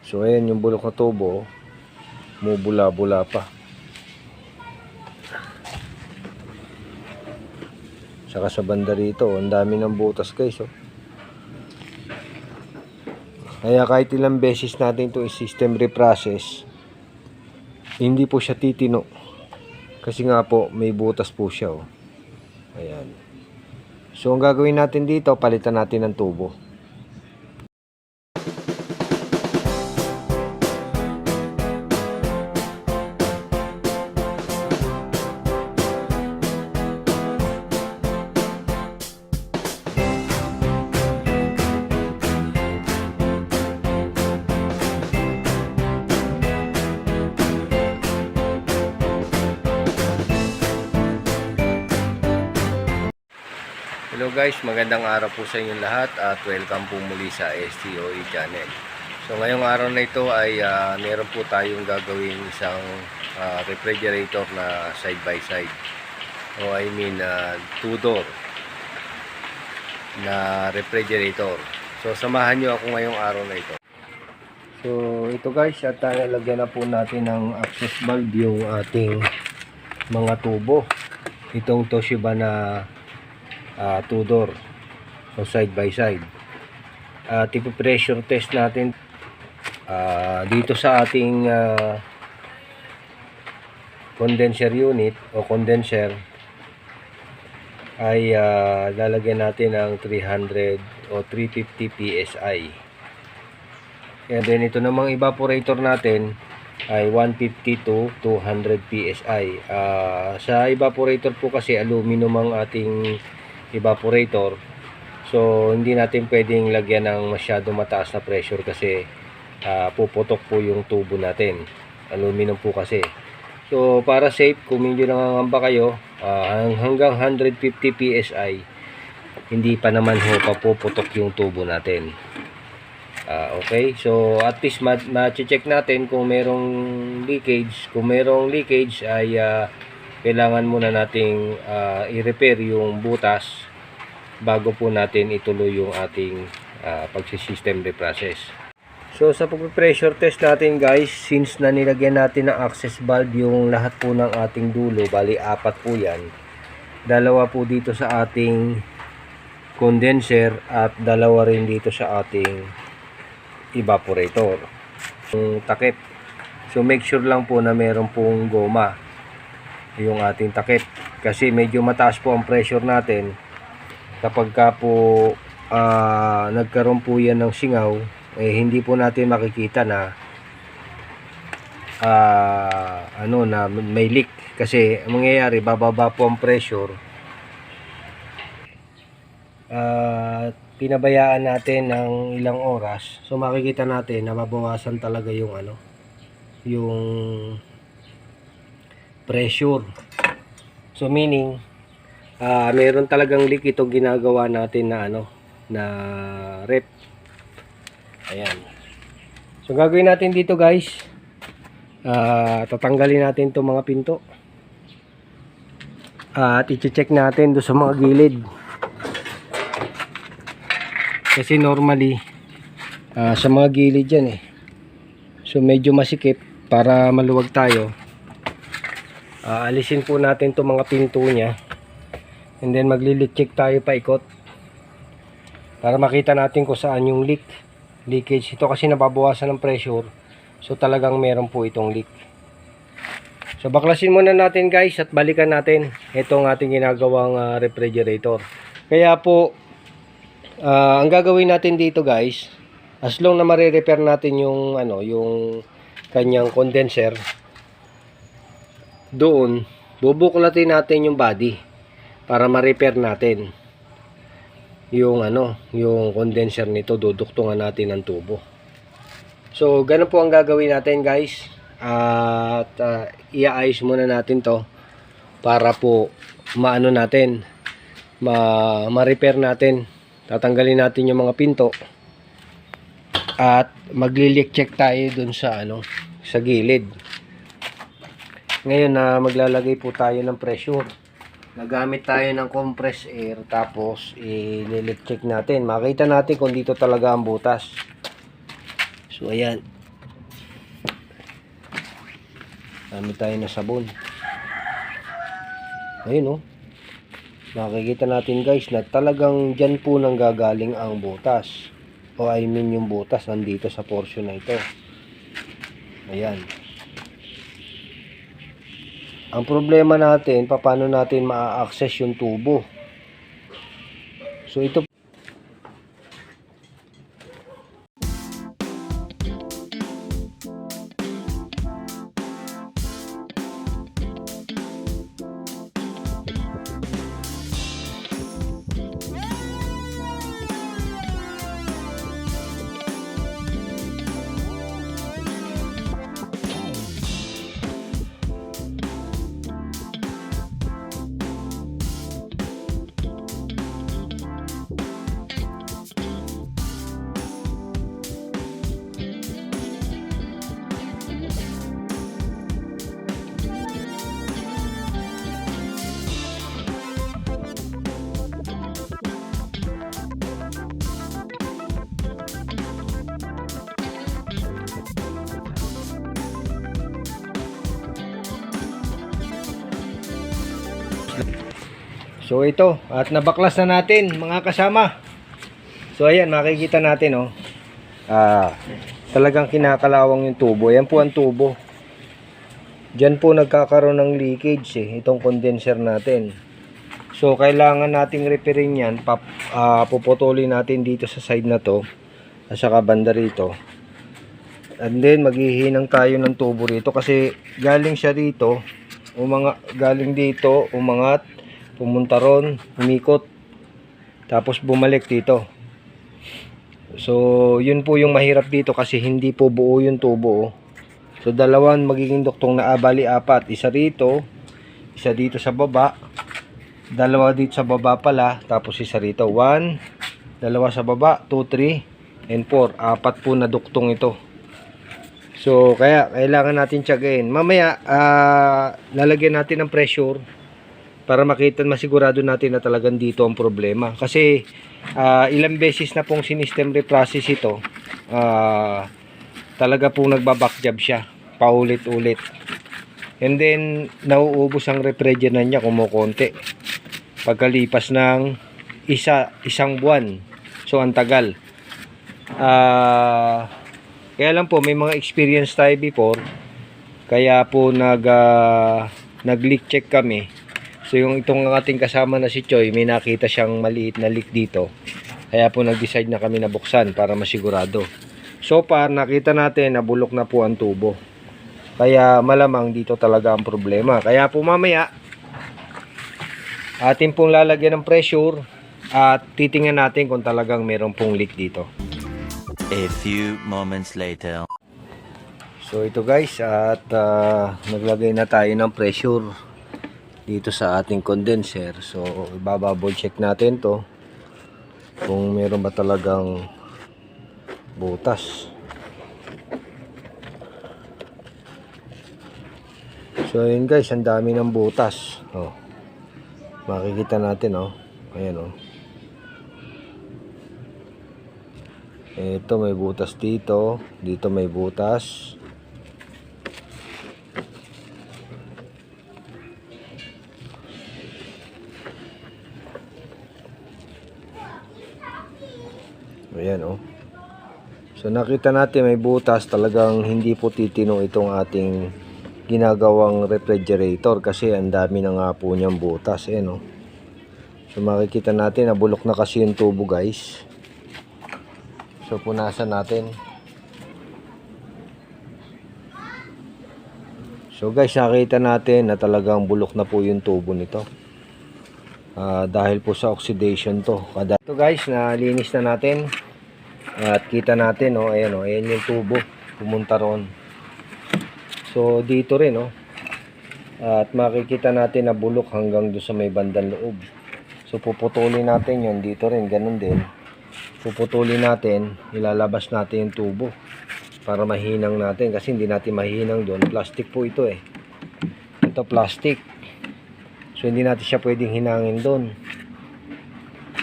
So ayan yung bulok na tubo, mubula-bula pa. Saka sa banda rito, ang dami ng butas guys, oh. Kaya kahit ilang beses natin ito i-system reprocess, hindi po siya titino. Kasi nga po, may butas po siya, oh. Ayan. So ang gagawin natin dito, palitan natin ng tubo. Hello guys, magandang araw po sa inyong lahat at welcome po muli sa STOE channel. So ngayong araw na ito ay meron po tayong gagawin isang refrigerator na side by side. O I mean 2-door na refrigerator. So samahan nyo ako ngayong araw na ito. So ito guys, at nalagyan na po natin ng access valve yung ating mga tubo. Itong Toshiba na 2-door so side by side. Ipo-pressure test natin dito sa ating condenser unit o condenser ay lalagyan natin ng 300 o 350 PSI. And then ito namang evaporator natin ay 150 to 200 PSI. Sa evaporator po kasi aluminum ang ating evaporator, so hindi natin pwedeng lagyan ng masyado mataas na pressure kasi puputok po yung tubo natin, aluminum po kasi. So para safe, kung medyo nangangamba kayo, hanggang 150 PSI hindi pa naman ho papuputok yung tubo natin. Okay, so at least ma-check natin kung merong leakage. Kung merong leakage ay kailangan muna nating i-repair yung butas bago po natin ituloy yung ating pagsisystem reprocess. So sa pag-pressure test natin guys, since na nilagyan natin ng access valve yung lahat po ng ating dulo, bali 4 po yan, 2 po dito sa ating condenser at 2 rin dito sa ating evaporator, yung takip. So make sure lang po na meron pong goma yung ating takip, kasi medyo mataas po ang pressure natin. Kapag ka po nagkaroon po yan ng singaw, hindi po natin makikita na na may leak, kasi ang mangyayari, bababa po ang pressure. Pinabayaan natin ng ilang oras, so makikita natin na mabawasan talaga yung yung pressure. So meaning meron talagang leak itong ginagawa natin na na rep. Ayan. So gagawin natin dito guys, tatanggalin natin itong mga pinto at i-check natin doon sa mga gilid, kasi normally sa mga gilid yan so medyo masikip. Para maluwag tayo, alisin po natin itong mga pinto nya, and then maglilit-check tayo paikot para makita natin kung saan yung leakage. Ito kasi nababawasan ng pressure, so talagang meron po itong leak. So baklasin muna natin guys at balikan natin itong ating ginagawang refrigerator. Kaya po ang gagawin natin dito guys, as long na mare-repair natin yung yung kanyang condenser, doon bubuklatin natin yung body para ma-repair natin yung yung condenser nito. Duduktungan natin ng tubo. So ganun po ang gagawin natin guys, at iaayos muna natin to para po natin ma-repair natin. Tatanggalin natin yung mga pinto at magli-leak check tayo dun sa sa gilid. Ngayon maglalagay po tayo ng pressure. Nagamit tayo ng compressed air, tapos i-leak check natin. Makita natin kung dito talaga ang butas. So ayan, Dami tayo na sabon. Ayun, oh. Nakikita natin guys na talagang dyan po nang gagaling ang butas. O I mean yung butas nandito sa portion na ito. Ayan. Ang problema natin, paano natin ma-access yung tubo. So ito. So ito, at nabaklas na natin mga kasama. So ayan, makikita natin, oh. Talagang kinakalawang yung tubo. Ayan po ang tubo. Diyan po nagkakaroon ng leakage itong condenser natin. So kailangan nating repairin yan. Puputulin natin dito sa side na to at saka banda rito. And then maghihinang tayo ng tubo rito kasi galing siya rito, galing dito, umangat, pumunta ron, umikot, tapos bumalik dito. So yun po yung mahirap dito kasi hindi po buo yung tubo. So dalawan magiging duktong na bali apat, isa rito, isa dito sa baba, dalawa dito sa baba pala, tapos isa rito, 1, dalawa sa baba, 2, 3 and 4, apat po na duktong ito. So kaya kailangan natin tiyagain. Mamaya lalagyan natin ng pressure para makita, masigurado natin na talagang dito ang problema. Kasi ilang beses na pong sinistem reprocess ito, talaga pong nagbabackjob siya paulit-ulit. And then nauubos ang refrigerant niya, kumukonti pagkalipas ng isang buwan. So ang tagal. Kaya lang po may mga experience tayo before, kaya po nag-leak check kami. So yung itong ating kasama na si Choi, may nakita siyang maliit na leak dito. Kaya po nag-decide na kami na buksan para masigurado. So far nakita natin na bulok na po ang tubo. Kaya malamang dito talaga ang problema. Kaya po mamaya atin pong lalagyan ng pressure at titingnan natin kung talagang meron pong leak dito. A few moments later. So ito guys, at naglagay na tayo ng pressure dito sa ating condenser. So ibababol check natin to kung meron ba talagang butas. So ayun guys, ang dami ng butas. Oh, makikita natin, oh. Ayan, oh. Ito may butas dito, dito may butas. Ayan, oh. So nakita natin may butas, talagang hindi po titino itong ating ginagawang refrigerator kasi ang dami na nga po niyang butas. Ayan, oh. So makikita natin na bulok na kasi yung tubo guys. So punasan natin. So guys, nakita natin na talagang bulok na po yung tubo nito. Dahil po sa oxidation to. Ito guys, nalinis na natin. At kita natin, oh, ayan, oh, ayan yung tubo. Pumunta ron. So dito rin, oh. At makikita natin na bulok hanggang doon sa may bandang loob. So puputulin natin yun. Dito rin, ganun din. Puputulin natin, ilalabas natin yung tubo para mahinang natin kasi hindi natin mahinang doon. Plastic po ito eh. Ito plastic. So hindi natin siya pwedeng hinangin doon.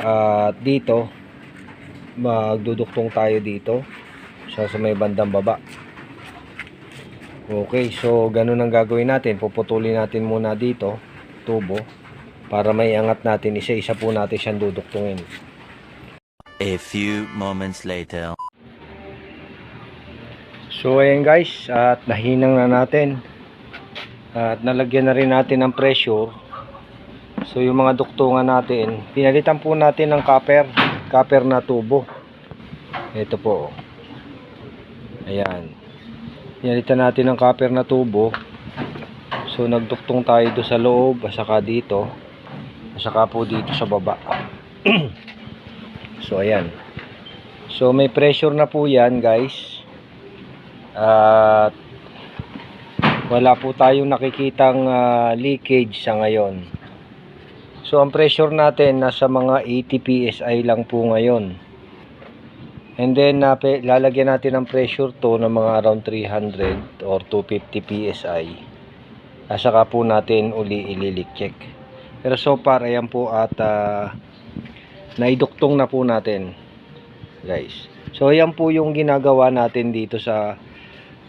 At dito magduduktong tayo dito sa may bandang baba. Okay, so ganun ang gagawin natin. Puputulin natin muna dito, tubo, para may angat natin. Isa-isa po natin siyang duduktungin. A few moments later. So ayan guys, at nahinang na natin. At nalagyan na rin natin ng pressure. So yung mga duktungan natin, pinalitan po natin ng copper na tubo. Ito po. Ayan. Pinalitan natin ng copper na tubo. So nagduktong tayo doon sa loob, at saka dito, at saka po dito sa baba. So ayan. So may pressure na po yan guys. At wala po tayong nakikitang leakage sa ngayon. So ang pressure natin nasa mga 80 PSI lang po ngayon. And then lalagyan natin ng pressure to ng mga around 300 or 250 PSI. At saka po natin uli i-leak check. Pero so far ayan po at naiduktong na po natin, guys. So ayan po yung ginagawa natin dito sa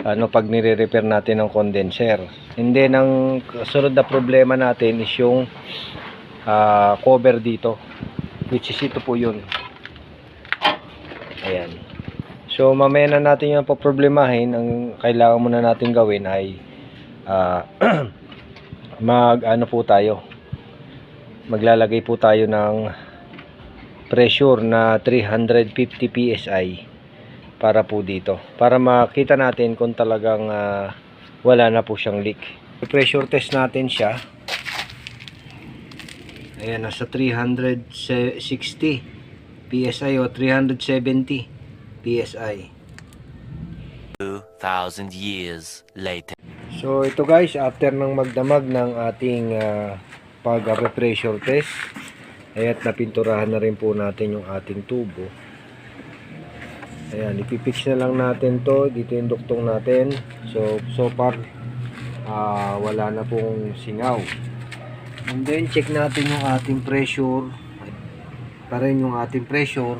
pag nire-repair natin ng condenser. And then ang sunod na problema natin is yung cover dito, which is ito po yun. Ayan. So mamaya na natin yung poproblemahin. Ang kailangan muna natin gawin ay maglalagay po tayo ng pressure na 350 PSI para po dito, para makita natin kung talagang wala na po siyang leak. Pressure test natin siya. Ayan, nasa 360 PSI o 370 PSI. 2,000 years later. So ito guys, after ng magdamag ng ating pag-pressure test, ayan, napinturahan na rin po natin yung ating tubo. Ayan, ipipix na lang natin to dito yung duktong natin. So far wala na pong singaw. And then check natin yung ating pressure. Pa rin yung ating pressure.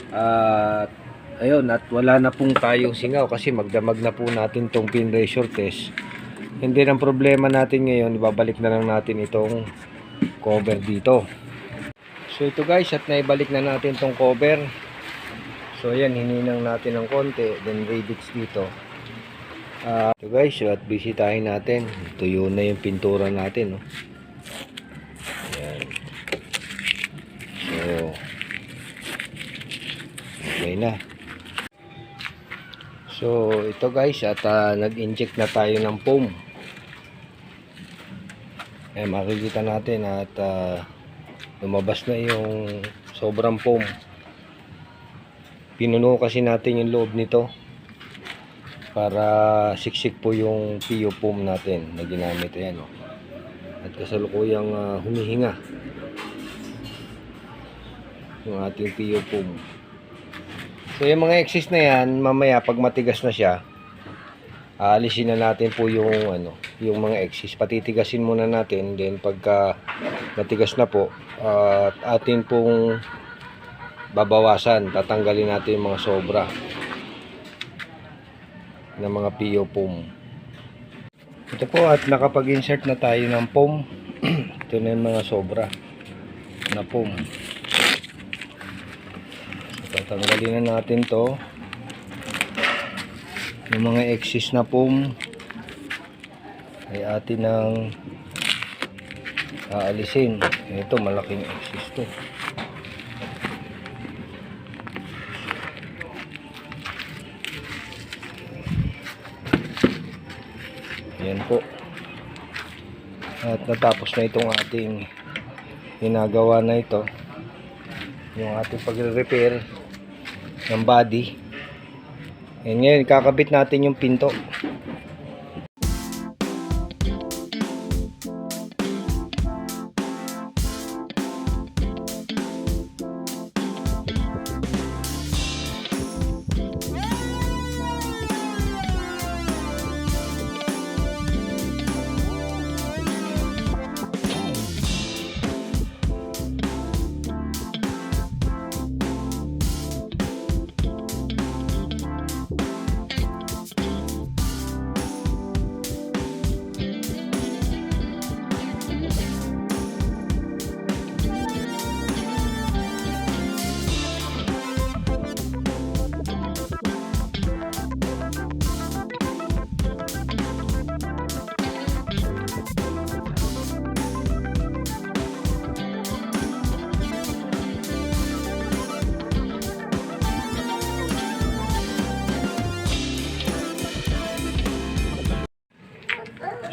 At ayun, at wala na pong tayong singaw kasi magdamag na po natin tong pin pressure test. And then ang problema natin ngayon, ibabalik na lang natin itong cover dito. So ito guys, at naibalik na natin tong cover. So ayan, hininang natin ng konti, then radix dito. Ito guys, so at bisitahin natin. Tuyo na yung pintura natin, no? Ayan. So okay na. So ito guys, at nag-inject na tayo ng foam. Makikita natin at lumabas na yung sobrang foam. Pinuno kasi natin yung loob nito para siksik po yung PU foam natin na ginamit. Ayan, oh. At kasalukuyang humihinga yung ating PU foam. So yung mga excess na yan, mamaya pag matigas na siya, aalisin na natin po yung yung mga excess. Patitigasin muna natin, then pagka matigas na po, atin pong babawasan, tatanggalin natin yung mga sobra ng mga PU foam. Ito po, at nakapag-insert na tayo ng foam. Ito na yung mga sobra na foam. Tatanggalin na natin to, yung mga excess na foam ay atin ang aalisin. Ito, malaking excess to. Ayan po. At natapos na itong ating ginagawa na ito, yung ating pagre-repair ng body. And ngayon, kakabit natin yung pinto.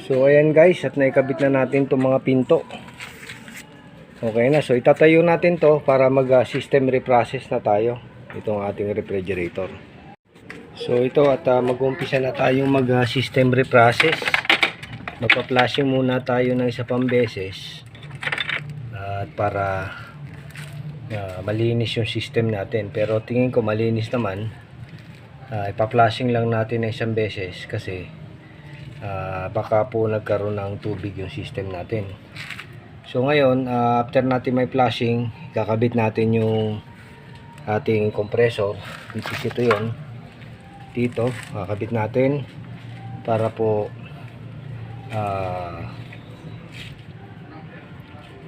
So ayan guys, at naikabit na natin itong mga pinto. Okay na, so itatayo natin to para mag system reprocess na tayo itong ating refrigerator. So ito at mag-umpisa na tayong mag system reprocess. Magpa-flashing muna tayo ng isa pang beses at para malinis yung system natin. Pero tingin ko malinis naman. Ipa-flashing lang natin ng isang beses kasi baka po nagkaroon ng tubig yung system natin. So ngayon, after natin may flashing, kakabit natin yung ating compressor, which is ito yun dito, kakabit natin para po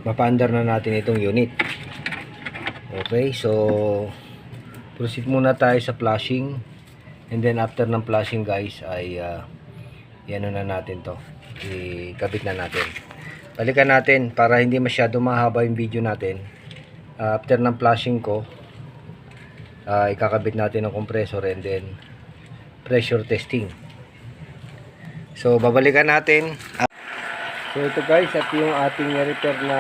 mapa-under na natin itong unit. Okay, so proceed muna tayo sa flashing, and then after ng flashing guys ay yan na natin to, ikabit na natin. Balikan natin para hindi masyado mahaba yung video natin. After ng flashing ko, ikakabit natin ang compressor and then pressure testing. So babalikan natin. So ito guys, at yung ating repair na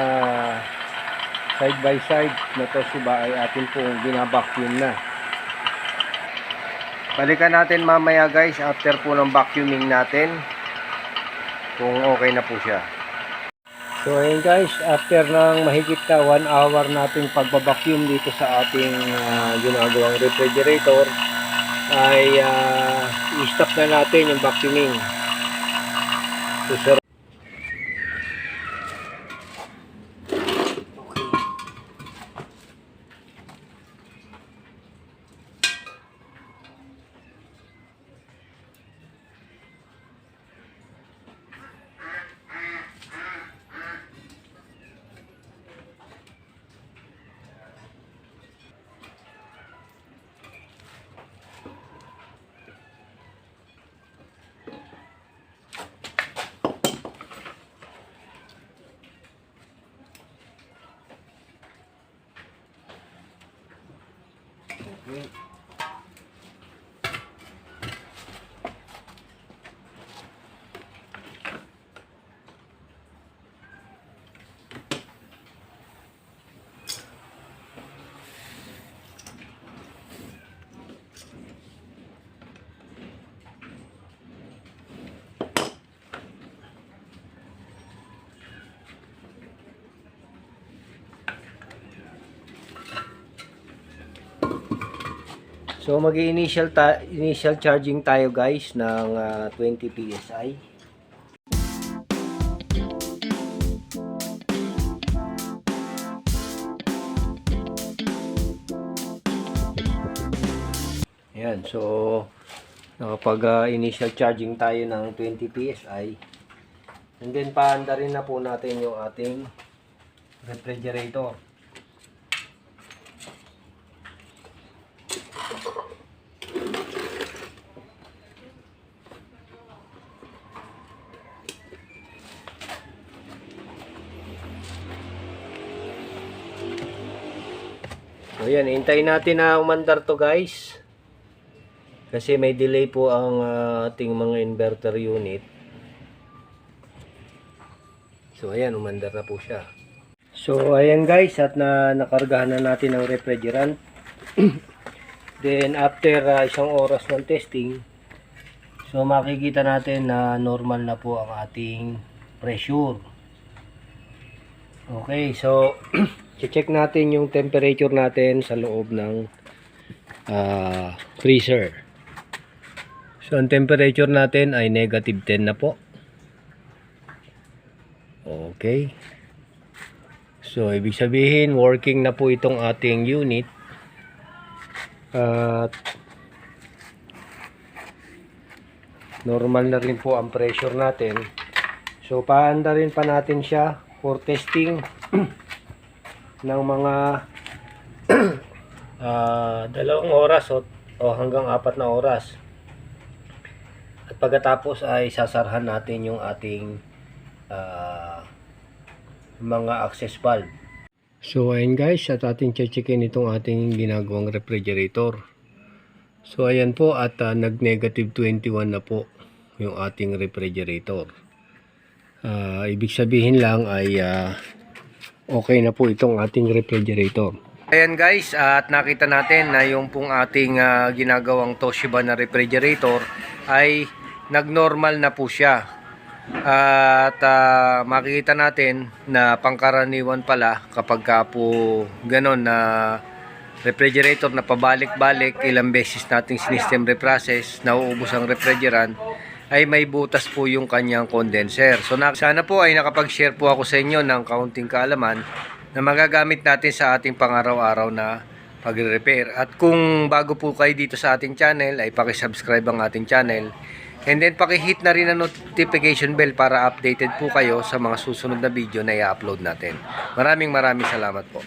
side by side na Toshiba ay atin pong binabacuum na. Balikan natin mamaya guys after po ng vacuuming natin kung okay na po siya. So ayun guys, after ng mahigit na 1 hour nating pagbabacuum dito sa ating ginagawang refrigerator ay i-stop na natin yung vacuuming. So, So mag-initial charging tayo guys ng 20 PSI. Ayan, so nakapag initial charging tayo ng 20 PSI. And then paanda rin na po natin yung ating refrigerator. So yan, hintayin natin na umandar to guys. Kasi may delay po ang ating mga inverter unit. So ayan, umandar na po siya. So ayan guys, at nakargahan na natin ang refrigerant. Then after isang oras ng testing, so makikita natin na normal na po ang ating pressure. Okay, so check natin yung temperature natin sa loob ng freezer. So ang temperature natin ay -10 na po. Okay. So ibig sabihin working na po itong ating unit. At normal na rin po ang pressure natin. So paanda rin pa natin siya for testing ng mga 2 oras o hanggang 4 na oras. At pagkatapos ay sasarhan natin yung ating mga access valve. So ayan guys, at ating checkin itong ating ginagawang refrigerator. So ayan po, at nag -21 na po yung ating refrigerator. Ibig sabihin lang ay okay na po itong ating refrigerator. Ayan guys, at nakita natin na yung pong ating ginagawang Toshiba na refrigerator ay nagnormal na po siya. At makikita natin na pangkaraniwan pala kapag ka po ganon na refrigerator na pabalik-balik, ilang beses nating system reprocess, nauubos ang refrigerant, ay may butas po yung kanyang condenser. So sana po ay nakapag-share po ako sa inyo ng kaunting kaalaman na magagamit natin sa ating pang-araw-araw na pagre-repair. At kung bago po kayo dito sa ating channel, ay paki-subscribe ang ating channel. And then paki-hit na rin ang notification bell para updated po kayo sa mga susunod na video na i-upload natin. Maraming salamat po.